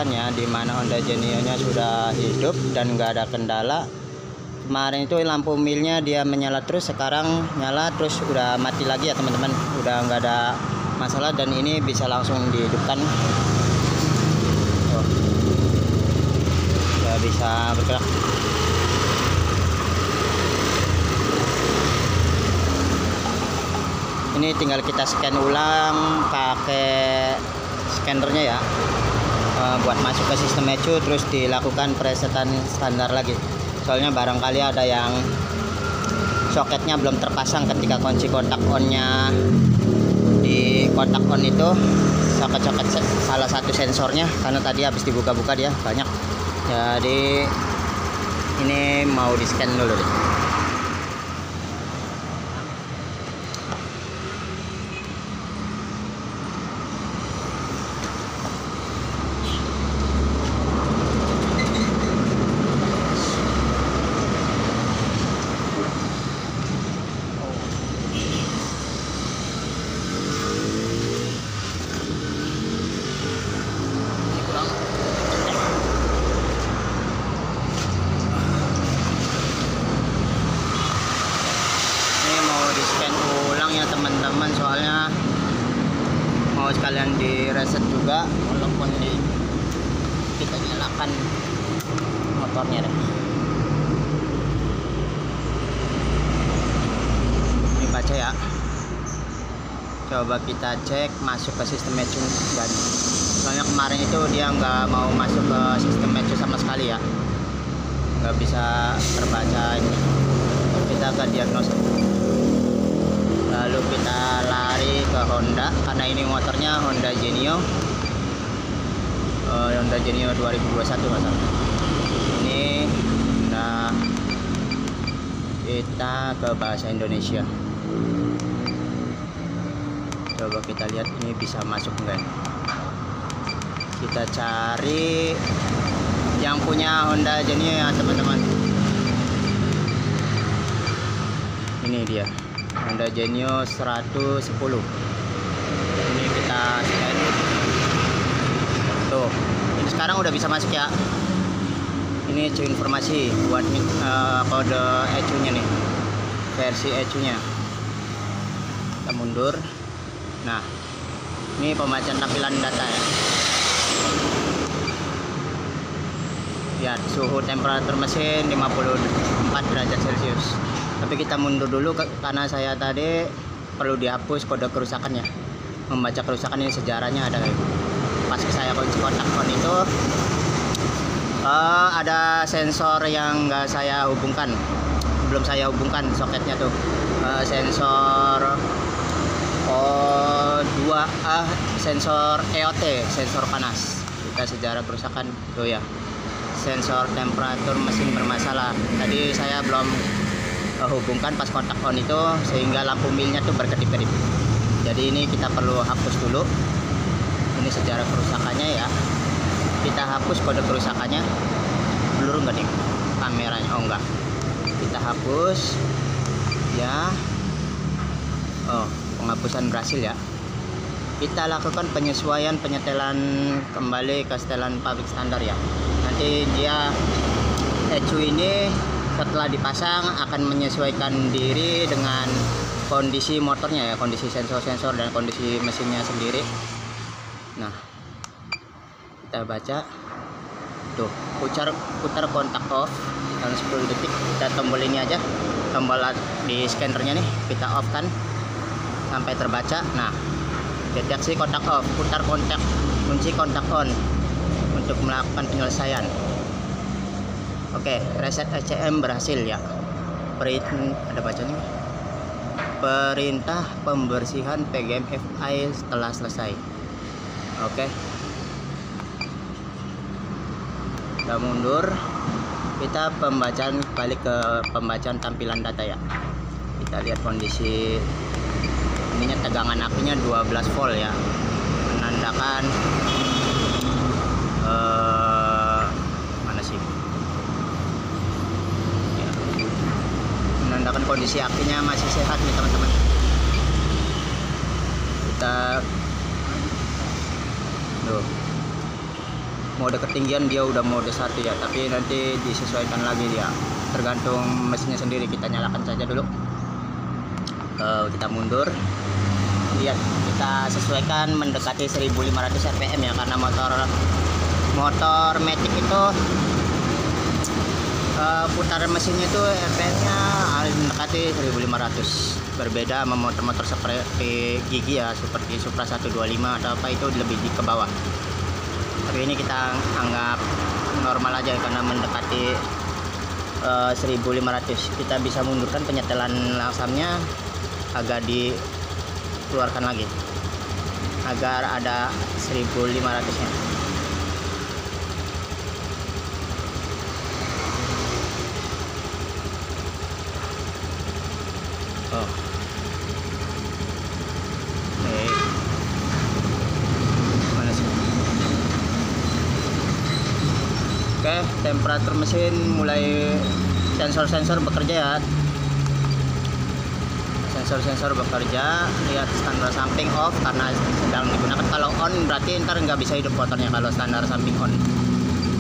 kerusakan ya, dimana Honda Genio nya sudah hidup dan nggak ada kendala. Kemarin itu lampu milnya dia menyala terus, sekarang nyala terus udah mati lagi ya teman-teman, udah nggak ada masalah dan ini bisa langsung dihidupkan. Udah bisa bergerak. Ini tinggal kita scan ulang pakai scannernya ya, buat masuk ke sistem ECU, terus dilakukan presetan standar lagi. Soalnya barangkali ada yang soketnya belum terpasang ketika kunci kontak onnya di kontak on itu, soket-soket salah satu sensornya, karena tadi habis dibuka-buka dia banyak. Jadi ini mau di scan dulu deh. Teman-teman, soalnya mau sekalian di reset juga walaupun kita nyalakan motornya deh. Ini baca ya, coba kita cek masuk ke sistem ECU dan soalnya kemarin itu dia nggak mau masuk ke sistem ECU sama sekali ya, nggak bisa terbaca. Ini kita ke diagnosis, lalu kita lari ke Honda karena ini motornya Honda Genio, Honda Genio 2021 masalah. Ini nah kita ke bahasa Indonesia, coba kita lihat ini bisa masuk enggak. Kita cari yang punya Honda Genio ya teman-teman. Ini dia Honda Genio 110. Ini kita scan. Tuh, ini sekarang udah bisa masuk ya. Ini ECU informasi buat kode ECU nya nih, versi ECU nya. Kita mundur. Nah, ini pembacaan tampilan data ya. Lihat suhu temperatur mesin 54 derajat Celcius. Tapi kita mundur dulu karena saya tadi perlu dihapus kode kerusakannya. Membaca kerusakan ini sejarahnya ada kayak pas saya kunci kontak on itu ada sensor yang nggak saya hubungkan, belum saya hubungkan soketnya tuh, sensor sensor EOT, sensor panas. Kita sejarah kerusakan tuh ya, sensor temperatur mesin bermasalah. Tadi saya belum hubungkan pas kontak on itu sehingga lampu milnya tuh berkedip-kedip. Jadi ini kita perlu hapus dulu. Ini sejarah kerusakannya ya. Kita hapus kode kerusakannya. Blur enggak nih kameranya? Oh enggak. Kita hapus ya. Oh, penghapusan berhasil ya. Kita lakukan penyesuaian penyetelan kembali ke setelan pabrik standar ya. Nanti dia ECU ini setelah dipasang akan menyesuaikan diri dengan kondisi motornya ya, kondisi sensor-sensor dan kondisi mesinnya sendiri. Nah, kita baca tuh, putar kontak off dalam 10 detik. Kita tombol ini aja, tombol di scannernya nih kita off kan sampai terbaca. Nah, deteksi kontak off, putar kontak kunci kontak on untuk melakukan penyelesaian. Oke, reset ECM berhasil ya. Ada bacanya. Perintah pembersihan PGM-FI telah selesai. Oke. Kita mundur. Kita pembacaan, balik ke pembacaan tampilan data ya. Kita lihat kondisi ininya, tegangan apinya 12 volt ya. Menandakan mana sih? Menandakan kondisi apinya masih sehat nih teman-teman. Kita tuh mode ketinggian dia udah mode 1 ya, tapi nanti disesuaikan lagi dia, tergantung mesinnya sendiri. Kita nyalakan saja dulu. Kita mundur, lihat, kita sesuaikan mendekati 1500 rpm ya, karena motor Matic itu putaran mesinnya itu rpm nya mendekati 1500. Berbeda sama motor-motor seperti Gigi ya, seperti Supra 125 atau apa, itu lebih di ke bawah. Tapi ini kita anggap normal aja karena mendekati 1500. Kita bisa mundurkan penyetelan langsamnya, agak dikeluarkan lagi agar ada 1500 nya. Oh. Mana sih? Oke, temperatur mesin mulai sensor-sensor bekerja ya. Sensor-sensor bekerja. Lihat standar samping off karena sedang digunakan. Kalau on berarti ntar nggak bisa hidup motornya kalau standar samping on.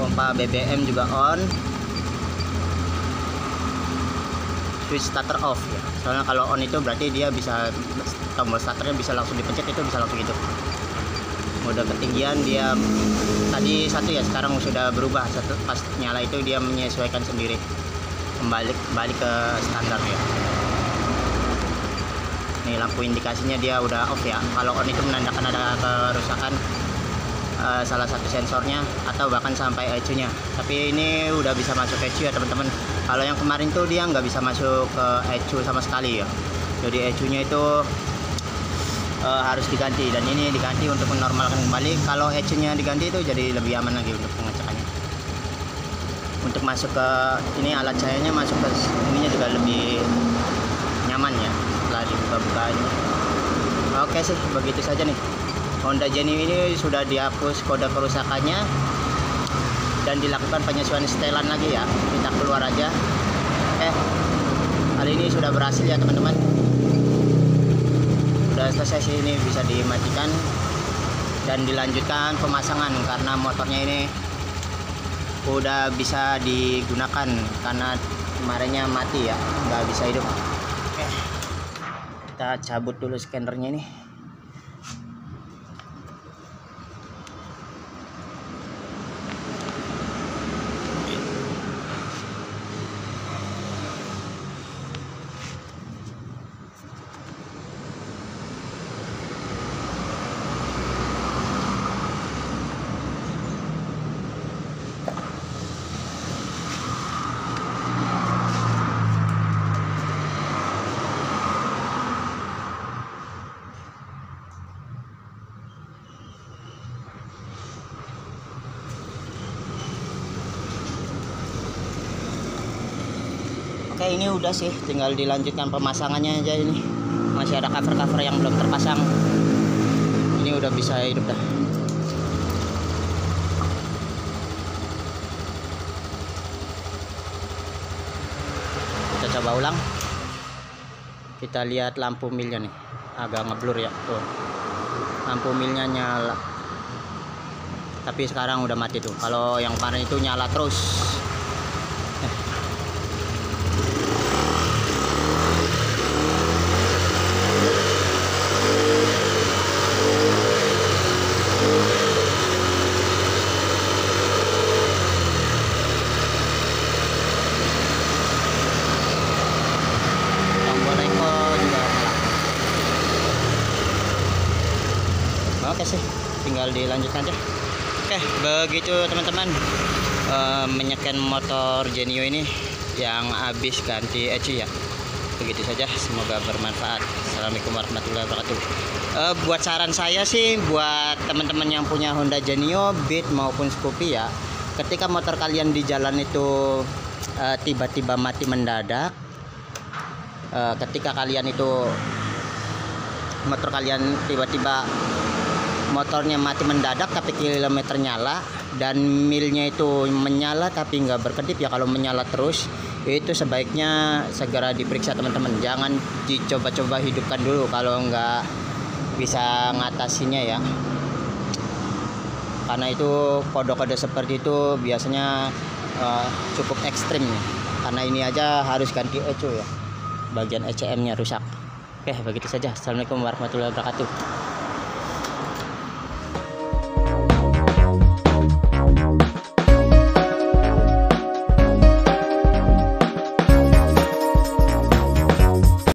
Pompa BBM juga on. Switch starter off ya. Soalnya kalau on itu berarti dia bisa, tombol starternya bisa langsung dipencet, itu bisa langsung hidup. Mode ketinggian dia tadi 1 ya, sekarang sudah berubah. Pas nyala itu dia menyesuaikan sendiri, kembali ke standar ya. Nih lampu indikasinya dia udah off ya. Kalau on itu menandakan ada kerusakan salah satu sensornya atau bahkan sampai ECU-nya. Tapi ini udah bisa masuk ECU ya teman-teman. Kalau yang kemarin tuh dia nggak bisa masuk ke ECU sama sekali ya. Jadi ECU-nya itu harus diganti, dan ini diganti untuk menormalkan kembali. Kalau ECU-nya diganti itu jadi lebih aman lagi untuk pengecekannya. Untuk masuk ke ini, alat cahayanya masuk ke ininya juga lebih nyaman ya setelah dibuka-buka ini. Oke sih, begitu saja nih. Honda Genio ini sudah dihapus kode kerusakannya dan dilakukan penyesuaian setelan lagi ya. Kita keluar aja. Oke, kali ini sudah berhasil ya teman-teman. Sudah selesai sih, ini bisa dimatikan dan dilanjutkan pemasangan karena motornya ini udah bisa digunakan karena kemarinnya mati ya, nggak bisa hidup. Oke, kita cabut dulu scannernya ini. Oke, ini udah sih, tinggal dilanjutkan pemasangannya aja. Ini masih ada cover-cover yang belum terpasang. Ini udah bisa hidup dah. Kita coba ulang. Kita lihat lampu milnya nih, agak ngeblur ya tuh. Lampu milnya nyala, tapi sekarang udah mati tuh. Kalau yang kemarin itu nyala terus. Oke sih, tinggal dilanjutkan aja. Oke, begitu teman-teman, menyekan motor Genio ini yang habis ganti ECU ya. Begitu saja, semoga bermanfaat. Assalamualaikum warahmatullahi wabarakatuh. Buat saran saya sih buat teman-teman yang punya Honda Genio, Beat maupun Scoopy ya, ketika motor kalian di jalan itu tiba-tiba mati mendadak, ketika kalian itu motor kalian tiba-tiba motornya mati mendadak tapi kilometer nyala dan milnya itu menyala tapi nggak berkedip ya, kalau menyala terus itu sebaiknya segera diperiksa teman-teman. Jangan dicoba-coba hidupkan dulu kalau nggak bisa ngatasinya ya. karena itu kode-kode seperti itu biasanya cukup ekstrim ya. Karena ini aja harus ganti eco ya, bagian ECM nya rusak. Oke, begitu saja. Assalamualaikum warahmatullahi wabarakatuh.